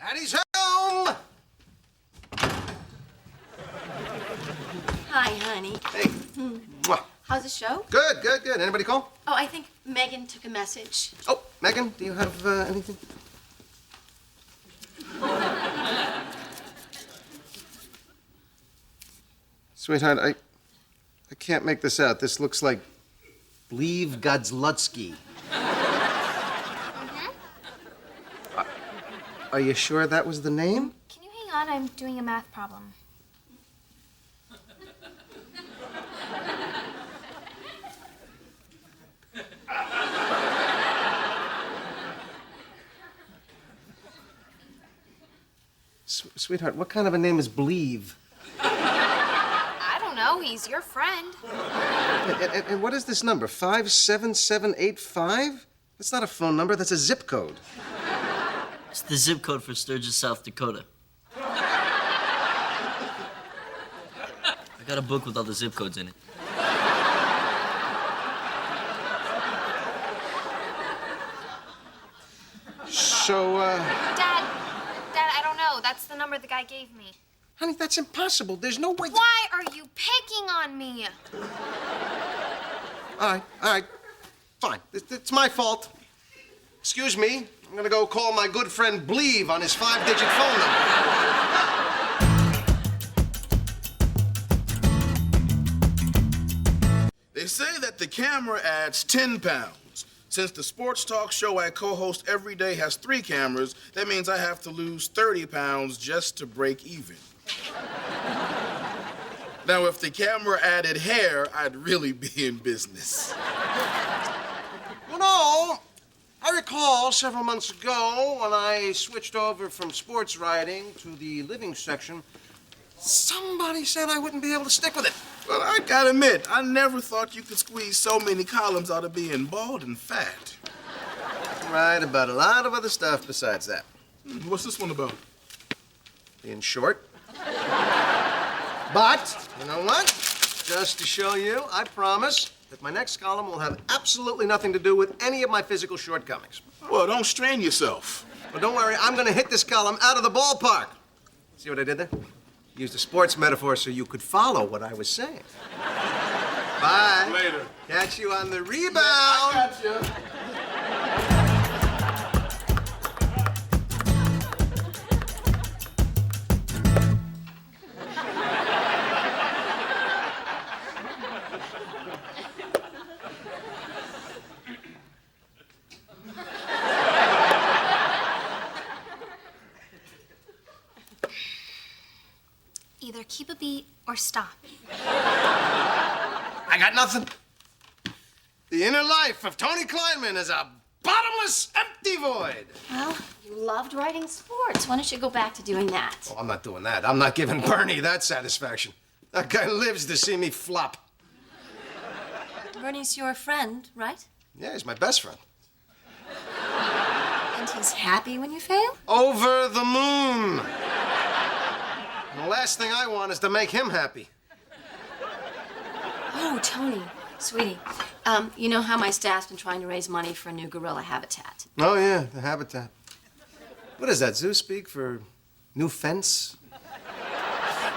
Daddy's home! Hi, honey. Hey. Mwah. How's the show? Good, good, good. Anybody call? Oh, I think Megan took a message. Oh, Megan, do you have anything? Sweetheart, I can't make this out. This looks like Believe Godslutsky. Are you sure that was the name? Can you hang on? I'm doing a math problem. Sweetheart, what kind of a name is Believe? I don't know. He's your friend. And what is this number? 57785? That's not a phone number. That's a zip code. It's the zip code for Sturgis, South Dakota. I got a book with all the zip codes in it. So, Dad, I don't know. That's the number the guy gave me. honey, that's impossible. There's no way. Why are you picking on me? All right. Fine. It's my fault. Excuse me. I'm gonna go call my good friend Believe on his 5-digit phone number. They say that the camera adds 10 pounds. Since the sports talk show I co-host every day has 3 cameras, that means I have to lose 30 pounds just to break even. Now, if the camera added hair, I'd really be in business. You know, I recall several months ago when I switched over from sports writing to the living section, somebody said I wouldn't be able to stick with it. Well, I gotta admit, I never thought you could squeeze so many columns out of being bald and fat. Right about a lot of other stuff besides that. What's this one about? Being short. But, you know what? Just to show you, I promise that my next column will have absolutely nothing to do with any of my physical shortcomings. Well, don't strain yourself. But don't worry, I'm gonna hit this column out of the ballpark. See what I did there? Used a sports metaphor so you could follow what I was saying. Bye. Later. Catch you on the rebound. I got you. Either keep a beat or stop. I got nothing. The inner life of Tony Kleinman is a bottomless, empty void. Well, you loved writing sports. Why don't you go back to doing that? Oh, I'm not doing that. I'm not giving Bernie that satisfaction. That guy lives to see me flop. Bernie's your friend, right? Yeah, he's my best friend. And he's happy when you fail? Over the moon. And the last thing I want is to make him happy. Oh, Tony, sweetie, you know how my staff's been trying to raise money for a new gorilla habitat? Oh, yeah, the habitat. What is that, zoo speak for new fence?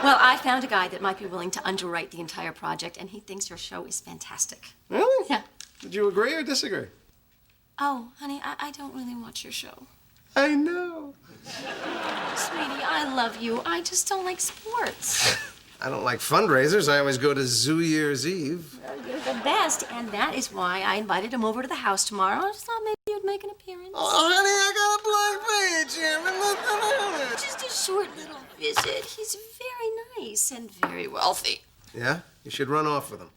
Well, I found a guy that might be willing to underwrite the entire project, and he thinks your show is fantastic. Really? Yeah. Did you agree or disagree? Oh, honey, I don't really watch your show. I know. Sweetie, I love you. I just don't like sports. I don't like fundraisers. I always go to Zoo Year's Eve. Well, you're the best, and that is why I invited him over to the house tomorrow. I just thought maybe you'd make an appearance. Oh, honey, I got a blank page here with nothing on it. Just a short little visit. He's very nice and very wealthy. Yeah? You should run off with him.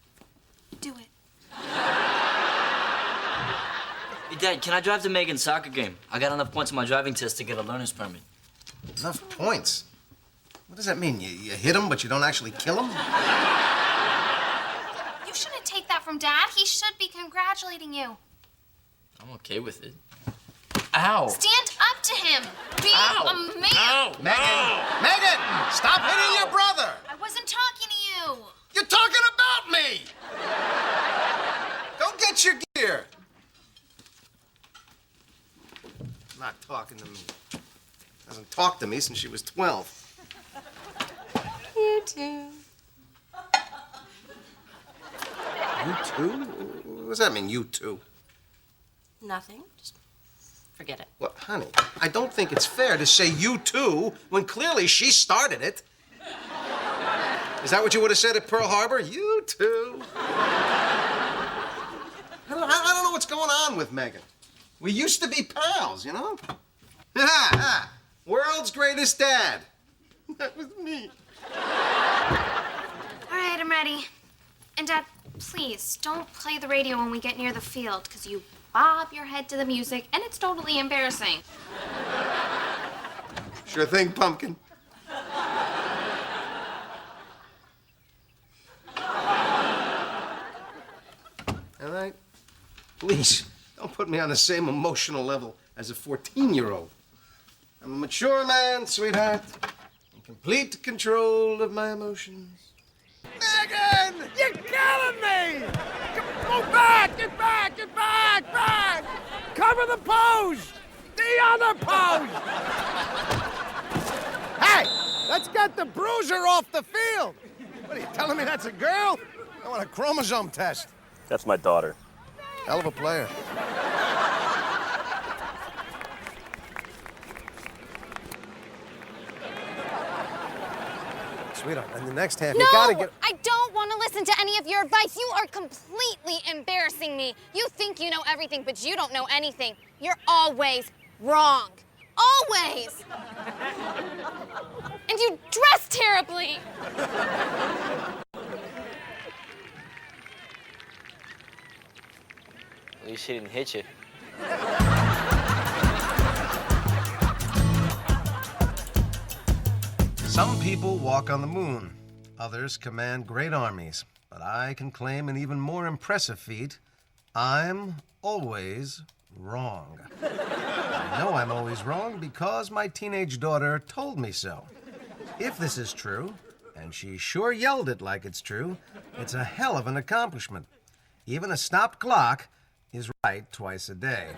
Do it. Hey, Dad, can I drive to Megan's soccer game? I got enough points on my driving test to get a learner's permit. Enough points? What does that mean? You hit him, but you don't actually kill him? You shouldn't take that from Dad. He should be congratulating you. I'm okay with it. Ow! Stand up to him. Be a man. Ow! Megan, stop hitting your brother! I wasn't talking to you. You're talking about me! Go get your gear. Not talking to me. Hasn't talked to me since she was 12. You too. You too? What does that mean, you too? Nothing. Just forget it. Well, honey, I don't think it's fair to say you too when clearly she started it. Is that what you would have said at Pearl Harbor? You too. I don't know what's going on with Megan. We used to be pals, you know? World's greatest dad. That was me. All right, I'm ready. And Dad, please don't play the radio when we get near the field, because you bob your head to the music, and it's totally embarrassing. Sure thing, Pumpkin. All right? Please, don't put me on the same emotional level as a 14-year-old. I'm a mature man, sweetheart, in complete control of my emotions. Megan! You're killing me! Go back! Get back! Get back! Back! Cover the post! The other post! Hey! Let's get the bruiser off the field! What are you telling me that's a girl? I want a chromosome test. That's my daughter. Hell of a player. Sweetheart, in the next half, you gotta get... I don't want to listen to any of your advice. You are completely embarrassing me. You think you know everything, but you don't know anything. You're always wrong. Always. And you dress terribly. At least she didn't hit you. Some people walk on the moon. Others command great armies. But I can claim an even more impressive feat. I'm always wrong. I know I'm always wrong because my teenage daughter told me so. If this is true, and she sure yelled it like it's true, it's a hell of an accomplishment. Even a stopped clock is right twice a day.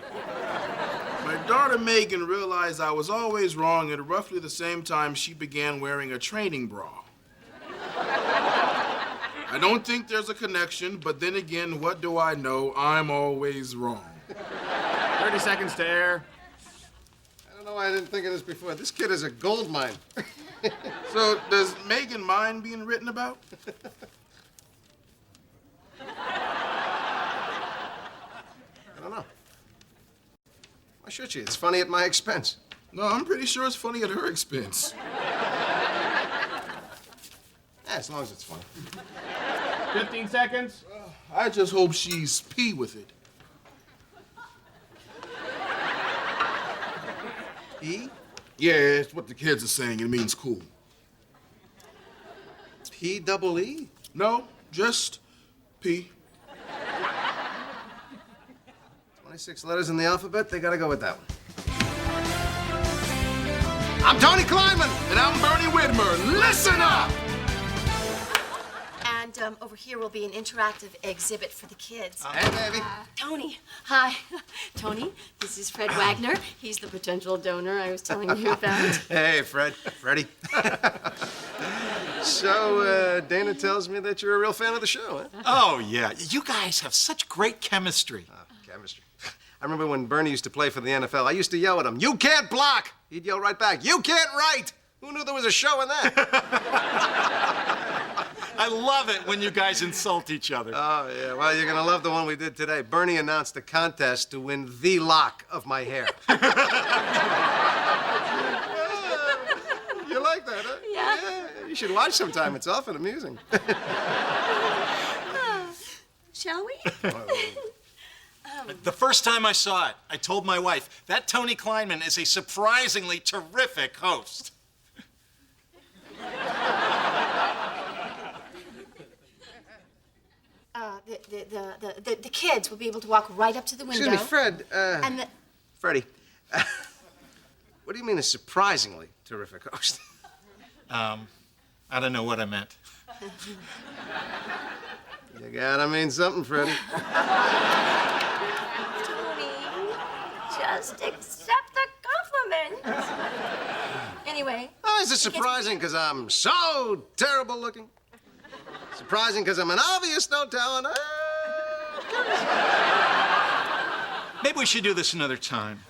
My daughter Megan realized I was always wrong at roughly the same time she began wearing a training bra. I don't think there's a connection, but then again, what do I know? I'm always wrong. 30 seconds to air. I don't know why I didn't think of this before. This kid is a gold mine. So, does Megan mind being written about? I don't know. Why should she? It's funny at my expense. No, I'm pretty sure it's funny at her expense. Yeah, as long as it's funny. 15 seconds. I just hope she's P with it. E? Yeah, it's what the kids are saying. It means cool. P-double-E? No, just P. 26 letters in the alphabet, they gotta go with that one. I'm Tony Kleinman! And I'm Bernie Widmer. Listen up! And over here will be an interactive exhibit for the kids. Hey, baby. Tony, hi. Tony, this is Fred Wagner. He's the potential donor I was telling you about. Hey, Fred. Freddie. So, Dana tells me that you're a real fan of the show, huh? Oh, yeah. You guys have such great chemistry. Chemistry. I remember when Bernie used to play for the NFL. I used to yell at him, "You can't block!" He'd yell right back, "You can't write!" Who knew there was a show in that? I love it when you guys insult each other. Oh, yeah. Well, you're going to love the one we did today. Bernie announced a contest to win the lock of my hair. You like that, huh? Yeah. You should watch sometime. It's often amusing. Shall we? The first time I saw it, I told my wife, that Tony Kleinman is a surprisingly terrific host. The kids will be able to walk right up to the window. Excuse me, Fred. And the... Freddie. What do you mean a surprisingly terrific host? I don't know what I meant. You gotta mean something, Freddie. Tony, just accept the compliment. Is it surprising because I'm so terrible looking? Surprising because I'm an obvious no talent? Maybe we should do this another time.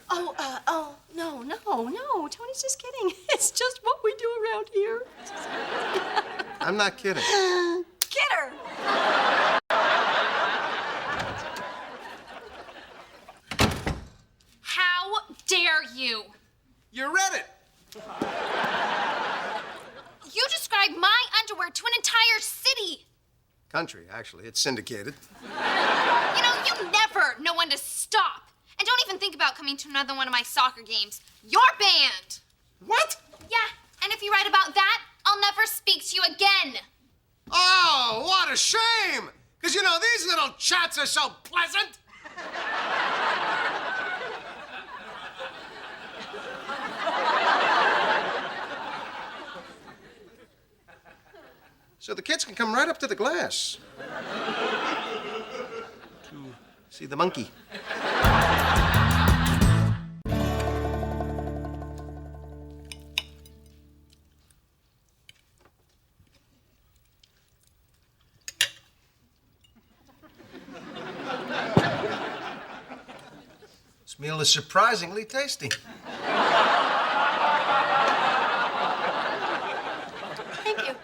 No. Tony's just kidding. It's just what we do around here. I'm not kidding. Get her! How dare you? You read it. You described my underwear to an entire city. Country, actually. It's syndicated. You know, you never know when to stop. And don't even think about coming to another one of my soccer games. You're banned. What? Yeah, and if you write about that, I'll never speak to you again. Oh, what a shame! Because, you know, these little chats are so pleasant. So the kids can come right up to the glass to see the monkey. This meal is surprisingly tasty. Thank you.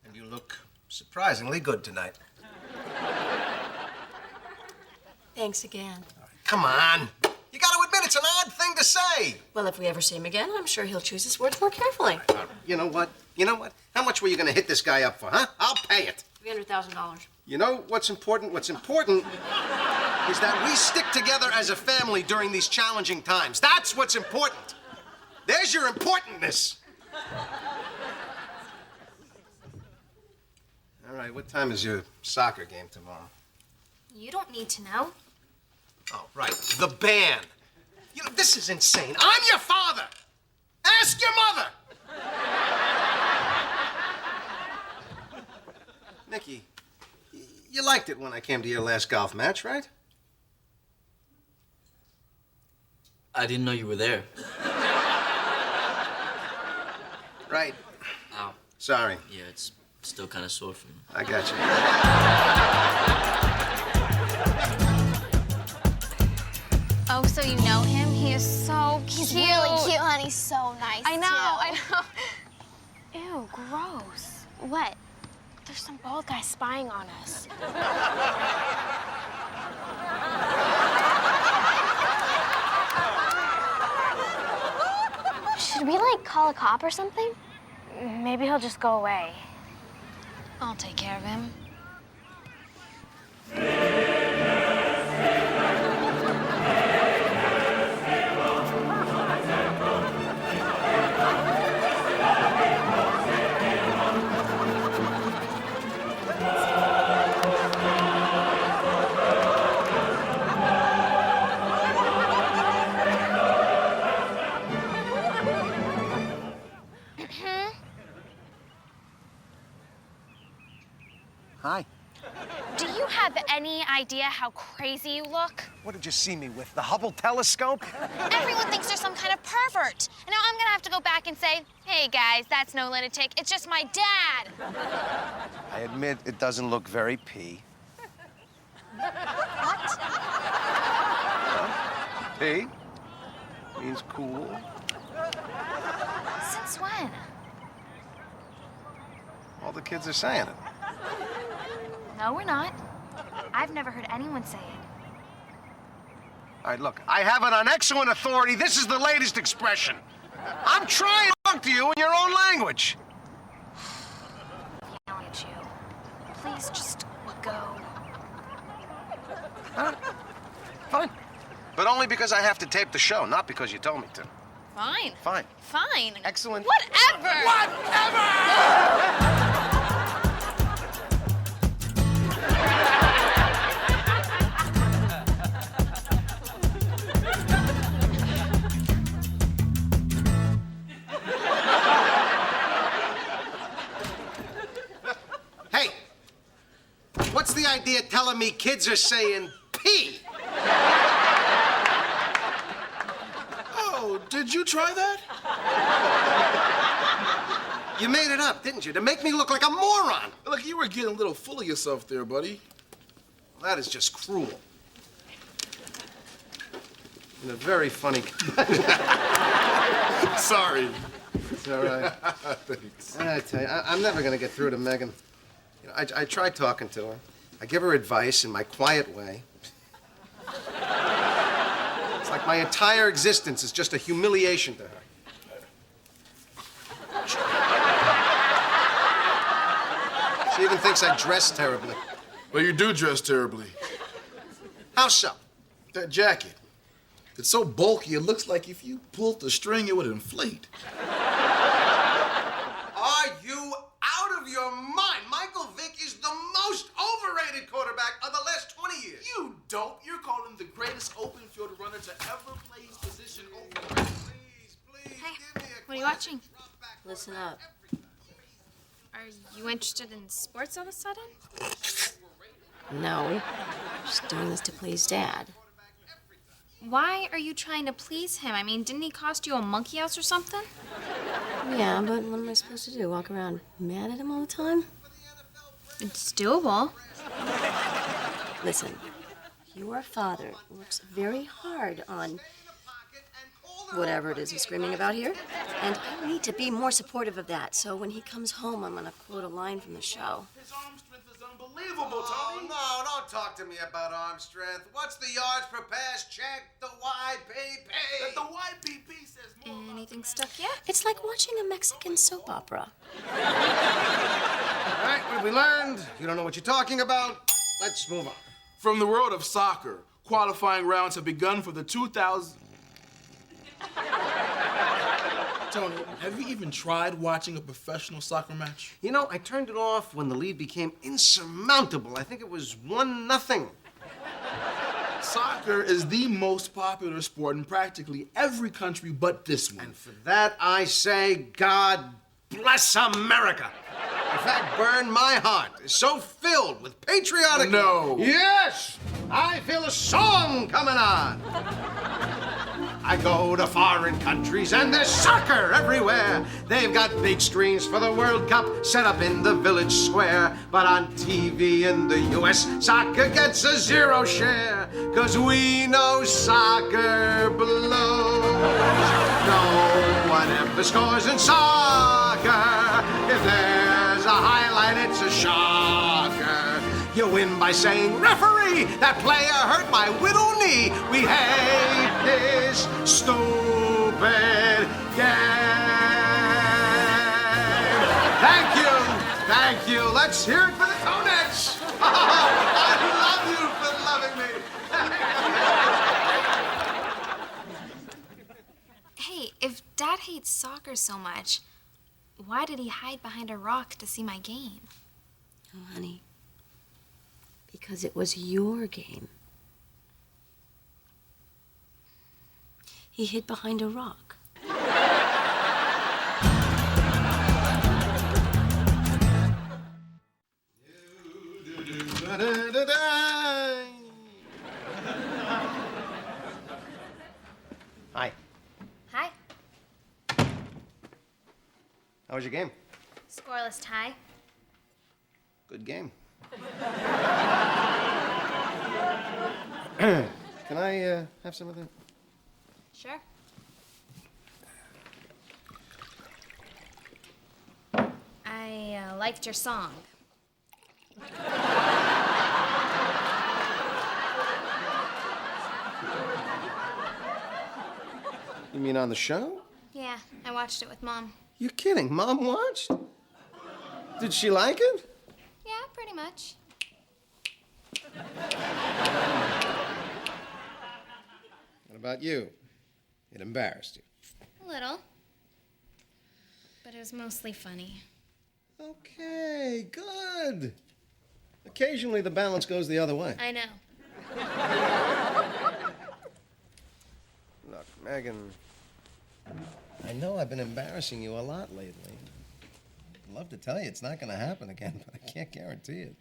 And you look surprisingly good tonight. Thanks again. Come on. You gotta admit it's an odd thing to say. Well, if we ever see him again, I'm sure he'll choose his words more carefully. You know what? How much were you gonna hit this guy up for, huh? I'll pay it. $300,000. You know what's important? What's important is that we stick together as a family during these challenging times. That's what's important. There's your importantness. All right, what time is your soccer game tomorrow? You don't need to know. Oh, right, the band. You know, this is insane. I'm your father. Ask your mother. Nikki, you liked it when I came to your last golf match, right? I didn't know you were there. Right. Ow. Sorry. Yeah, it's still kind of sore from me. I got you. Oh, so you know him? He is so cute. He's really cute, honey. He's so nice. I know, too. I know. Ew, gross. What? There's some bald guy spying on us. Should we, like, call a cop or something? Maybe he'll just go away. I'll take care of him. Hi. Do you have any idea how crazy you look? What did you see me with? The Hubble telescope? Everyone thinks you're some kind of pervert. And now I'm gonna have to go back and say, hey guys, that's no lunatic. It's just my dad. I admit it doesn't look very P. What? P means cool. Since when? All the kids are saying it. No, we're not. I've never heard anyone say it. All right, look, I have it on excellent authority. This is the latest expression. I'm trying to talk to you in your own language. Yelling at you. Please just go. All right. Fine. But only because I have to tape the show, not because you told me to. Fine. Fine. Fine. Excellent. Whatever. Whatever! Hey, what's the idea telling me kids are saying P? Oh, Did you try that? You made it up, didn't you? To make me look like a moron. Look, you were getting a little full of yourself there, buddy. That is just cruel. In a very funny... Sorry. It's all right. Thanks. I tell you, I'm never going to get through to Megan. You know, I try talking to her. I give her advice in my quiet way. It's like my entire existence is just a humiliation to her. She even thinks I dress terribly. Well, you do dress terribly. How so? That jacket. It's so bulky, it looks like if you pulled the string, it would inflate. Are you out of your mind? Michael Vick is the most overrated quarterback of the last 20 years. You dope. You're calling him the greatest open field runner to ever play his position overrated. Please, please, Hey, give me a what are you watching? Listen up. Are you interested in sports all of a sudden? No. Just doing this to please Dad. Why are you trying to please him? I mean, didn't he cost you a monkey house or something? Yeah, but what am I supposed to do? Walk around mad at him all the time? It's doable. Listen, your father works very hard on whatever it is he's screaming about here, and I need to be more supportive of that. So when he comes home, I'm gonna quote a line from the show. His arm strength is unbelievable, Oh, Tony. no, don't talk to me about arm strength. What's the yards per pass? Check the YPP. That the YPP says more about Anything stuck yet? It's like watching a Mexican soap opera. All right, what have we learned? You don't know what you're talking about. Let's move on. From the world of soccer, qualifying rounds have begun for the 2000... Tony, have you even tried watching a professional soccer match? You know, I turned it off when the lead became insurmountable. I think it was 1-0. Soccer is the most popular sport in practically every country but this one. And for that, I say, God bless America. In fact, Bern, my heart is so filled with patriotic... No. Yes! I feel a song coming on. I go to foreign countries and there's soccer everywhere. They've got big screens for the World Cup set up in the village square. But on TV in the US, soccer gets a 0 share. 'Cause we know soccer blows. No one ever scores in soccer. If there's a highlight, it's a shocker. You win by saying, referee, that player hurt my little knee. We hate this stupid game. Thank you. Let's hear it for the Tonettes. I love you for loving me. Hey, if Dad hates soccer so much, why did he hide behind a rock to see my game? Oh, honey. Because it was your game. He hid behind a rock. Hi. Hi. How was your game? Scoreless tie. Good game. Can I have some of that? Sure. I liked your song. You mean on the show? Yeah, I watched it with Mom. You're kidding. Mom watched? Did she like it? Yeah, pretty much. What about you? It embarrassed you. A little. But it was mostly funny. Okay, good. Occasionally the balance goes the other way. I know. Look, Megan, I know I've been embarrassing you a lot lately. I'd love to tell you it's not going to happen again, but I can't guarantee it.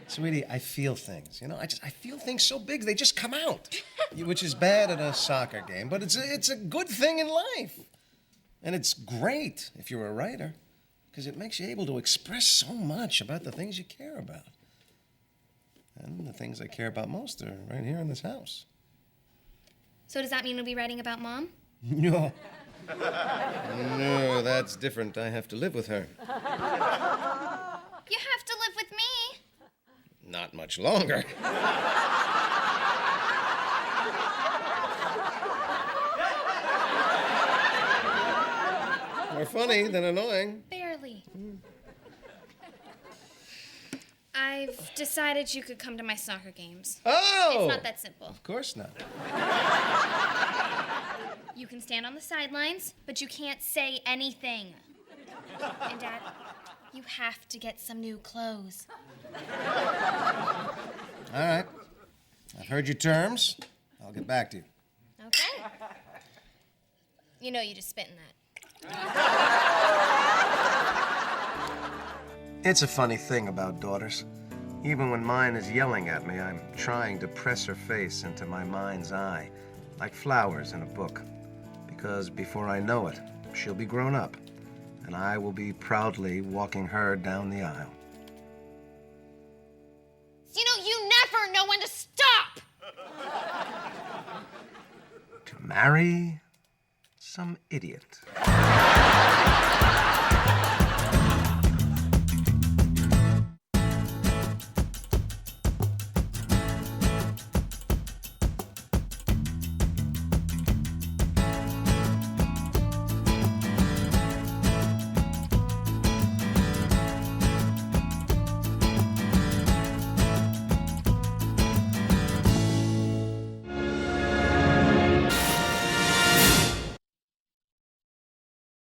Sweetie, I feel things. You know, I feel things so big they just come out. which is bad at a soccer game, but it's a good thing in life. And it's great if you're a writer, because it makes you able to express so much about the things you care about. And the things I care about most are right here in this house. So does that mean you'll be writing about Mom? No. No, that's different. I have to live with her. You have to live with me. Not much longer. More funny than annoying. Barely. I've decided you could come to my soccer games. Oh! It's not that simple. Of course not. You can stand on the sidelines, but you can't say anything. And Dad, you have to get some new clothes. All right. I've heard your terms. I'll get back to you. Okay. You know you just spit in that. It's a funny thing about daughters. Even when mine is yelling at me, I'm trying to press her face into my mind's eye, like flowers in a book. Because before I know it, she'll be grown up, and I will be proudly walking her down the aisle. You know, you never know when to stop! To marry some idiot.